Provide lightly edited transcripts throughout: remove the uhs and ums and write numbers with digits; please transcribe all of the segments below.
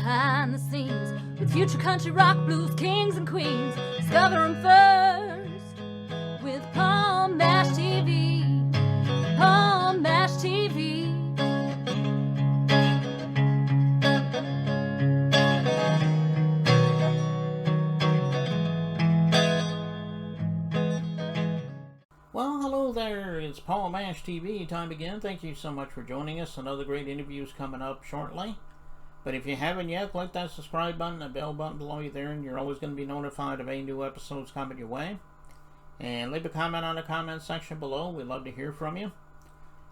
behind the scenes with future country rock blues kings and queens. Discover them first with Palm Mash TV. Palm Mash TV. Well, hello there. It's Paul Mash TV time again. Thank you so much for joining us. Another great interviews coming up shortly. But if you haven't yet, click that subscribe button, the bell button below you there, and you're always going to be notified of any new episodes coming your way. And leave a comment on the comment section below. We'd love to hear from you.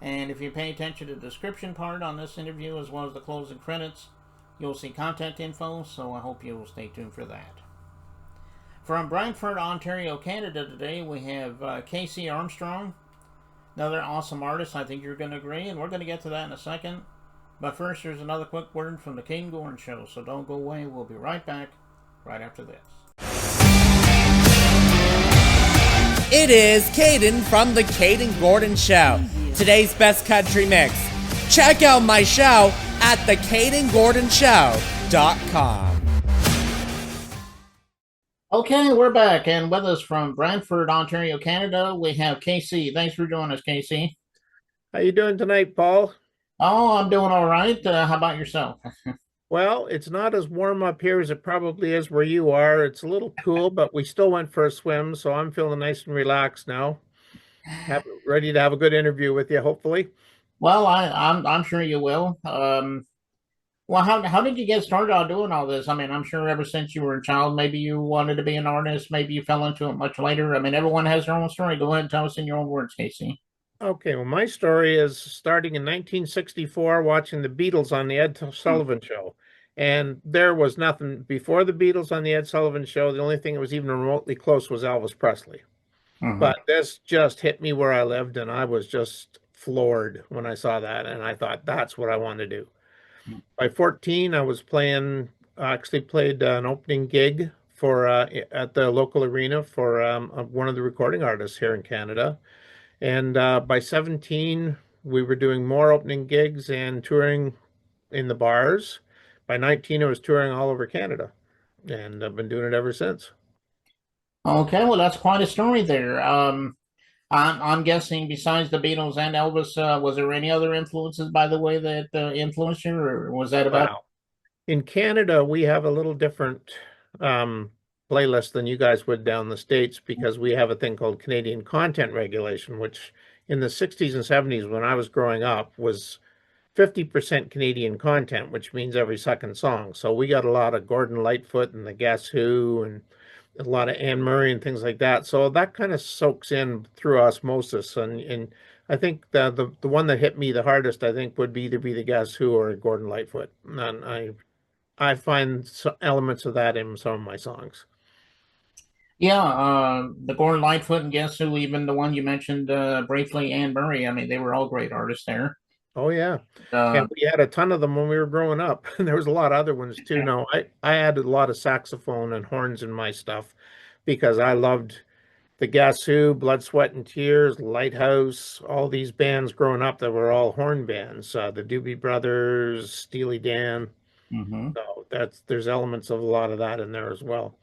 And if you pay attention to the description part on this interview as well as the closing credits, you'll see contact info, so I hope you will stay tuned for that. From Brantford, Ontario, Canada today, we have Casey Armstrong, another awesome artist. I think you're going to agree, and we're going to get to that in a second. But first, there's another quick word from the Caden Gordon Show, so don't go away. We'll be right back right after this. It is Caden from the Caden Gordon Show, today's best country mix. Check out my show at thecadengordonshow.com. Okay, we're back, and with us from Brantford, Ontario, Canada, we have Casey. Thanks for joining us, Casey. How you doing tonight, Paul? Oh, I'm doing all right. How about yourself? Well, it's not as warm up here as it probably is where you are. It's a little cool, but we still went for a swim, so I'm feeling nice and relaxed now. Ready to have a good interview with you, hopefully. Well, I'm sure you will. Well, how did you get started on doing all this? I mean, I'm sure ever since you were a child, maybe you wanted to be an artist. Maybe you fell into it much later. I mean, everyone has their own story. Go ahead and tell us in your own words, Casey. Okay, well, my story is starting in 1964, watching the Beatles on the Ed Sullivan Show. And there was nothing before the Beatles on the Ed Sullivan Show. The only thing that was even remotely close was Elvis Presley. But this just hit me where I lived, and I was just floored when I saw that. And I thought, that's what I want to do. By 14, I was actually played an opening gig for at the local arena for one of the recording artists here in Canada. And by 17, we were doing more opening gigs and touring in the bars. By 19, I was touring all over Canada, and I've been doing it ever since. Okay, well, that's quite a story there. I'm guessing besides the Beatles and Elvis, was there any other influences, by the way, that influenced you, or was that about? Wow. In Canada, we have a little different playlist than you guys would down the States because we have a thing called Canadian content regulation, which in the 60s and 70s when I was growing up was 50% Canadian content, which means every second song. So we got a lot of Gordon Lightfoot and the Guess Who and a lot of Anne Murray and things like that. So that kind of soaks in through osmosis. And I think the one that hit me the hardest, I think, would either be the Guess Who or Gordon Lightfoot. And I find elements of that in some of my songs. Yeah, the Gordon Lightfoot and Guess Who, even the one you mentioned briefly, Anne Murray. I mean, they were all great artists there. Oh, yeah. And we had a ton of them when we were growing up. And there was a lot of other ones too. No, I added a lot of saxophone and horns in my stuff because I loved the Guess Who, Blood, Sweat, and Tears, Lighthouse, all these bands growing up that were all horn bands. The Doobie Brothers, Steely Dan. So there's elements of a lot of that in there as well.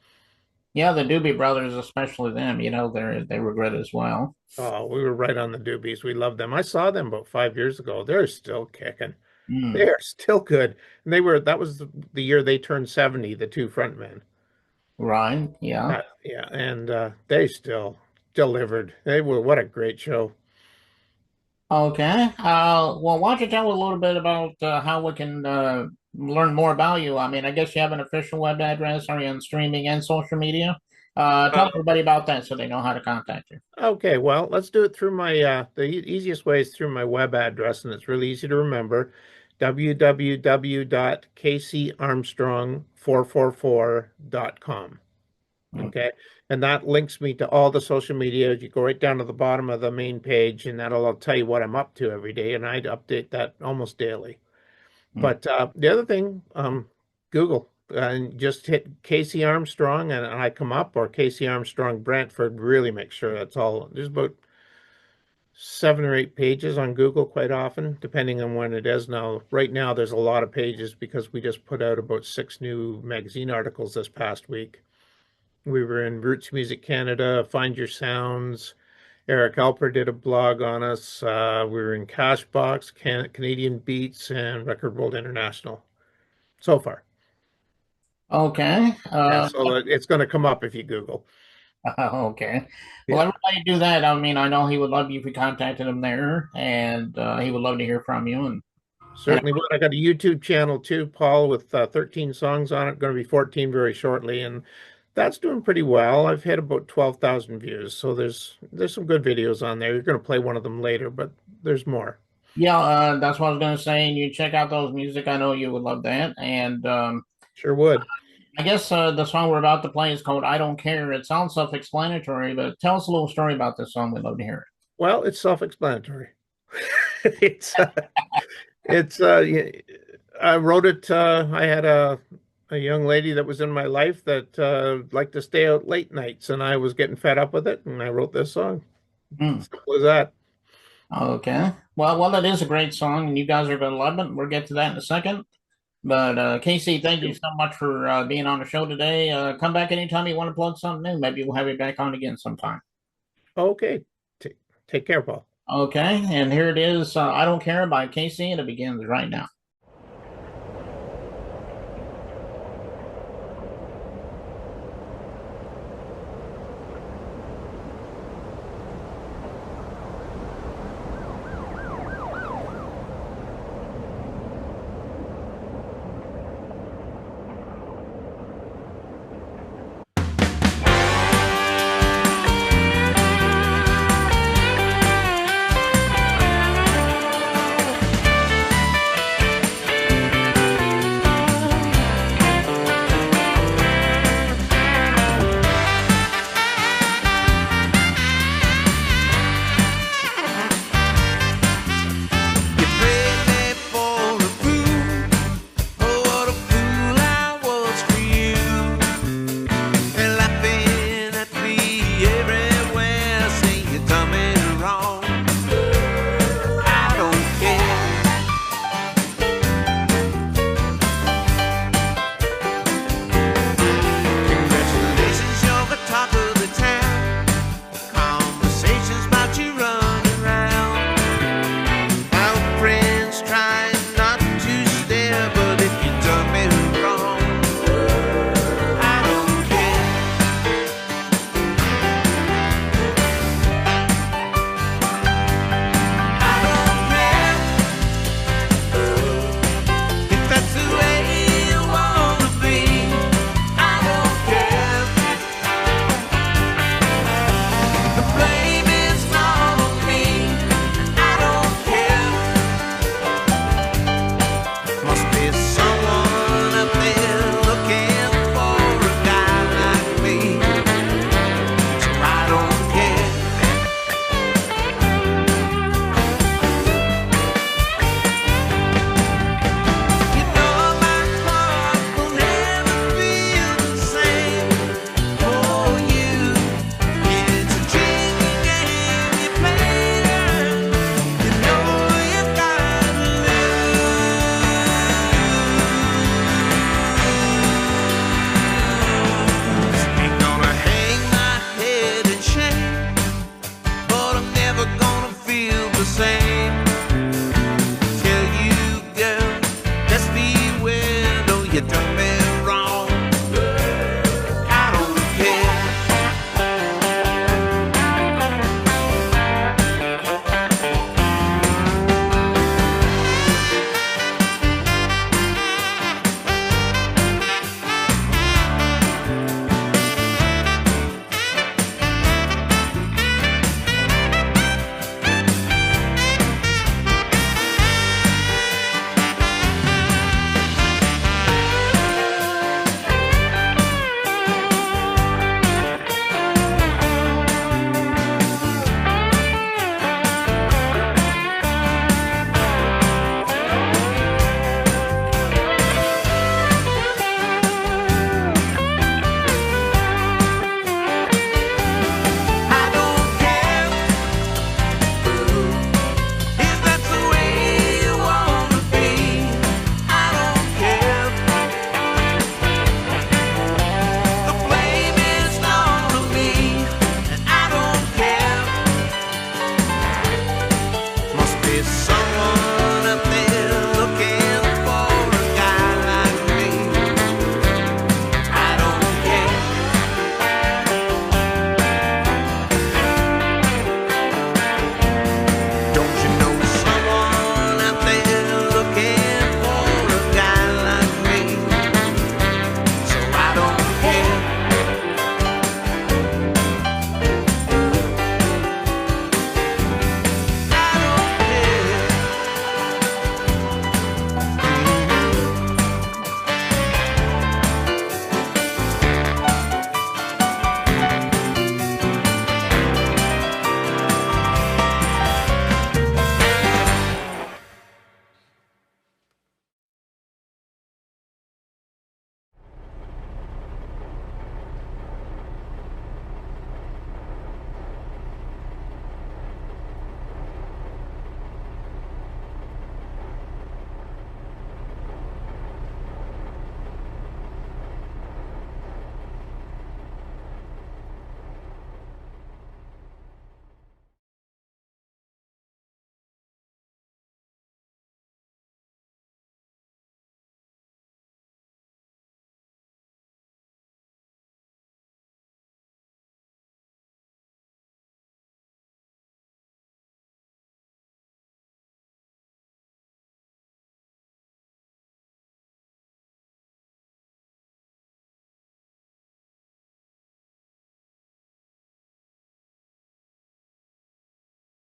Yeah, the Doobie Brothers, especially them, you know, they were good as well. Oh, we were right on the Doobies. We loved them. I saw them about 5 years ago. They're still kicking. They're still good. And that was the year they turned 70, the two frontmen. Right, yeah. Yeah, and they still delivered. What a great show. Okay. Well, why don't you tell a little bit about how we can learn more about you? I mean, I guess you have an official web address. Are you on streaming and social media? Tell everybody about that so they know how to contact you. Okay, well, let's do it through my, the easiest way is through my web address, and it's really easy to remember, www.caseyarmstrong444.com. Okay, and that links me to all the social media. You go right down to the bottom of the main page, and that'll tell you what I'm up to every day, and I update that almost daily. But the other thing, Google, and just hit Casey Armstrong, and I come up, or Casey Armstrong Brantford. Really make sure that's all. There's about 7 or 8 pages on Google quite often, depending on when it is. Now, right now, there's a lot of pages because we just put out about 6 new magazine articles this past week. We were in Roots Music Canada, Find Your Sounds. Eric Alper did a blog on us. We were in Cashbox, Canadian Beats, and Record World International so far. Okay. Yeah, so it's going to come up if you Google. Okay. Yeah. Well, everybody do that. I mean, I know he would love you if you contacted him there, and he would love to hear from you. And Certainly would. I got a YouTube channel too, Paul, with 13 songs on it. Going to be 14 very shortly, and that's doing pretty well. I've hit about 12,000 views, so there's some good videos on there. You're going to play one of them later, but there's more. yeah, that's what I was going to say. And you check out those music. I know you would love that. And Sure would. I guess the song we're about to play is called "I Don't Care." It sounds self-explanatory, but tell us a little story about this song. We'd love to hear it. Well, it's self-explanatory. it's I wrote it. I had a young lady that was in my life that liked to stay out late nights, and I was getting fed up with it, and I wrote this song. Simple as that. Okay. Well, it is a great song, and you guys are going to love it. We'll get to that in a second. But Casey, thank you so much for being on the show today. Come back anytime you want to plug something new. Maybe we'll have you back on again sometime. Okay. Take care, Paul. Okay, and here it is. "I Don't Care" by Casey, and it begins right now. the same.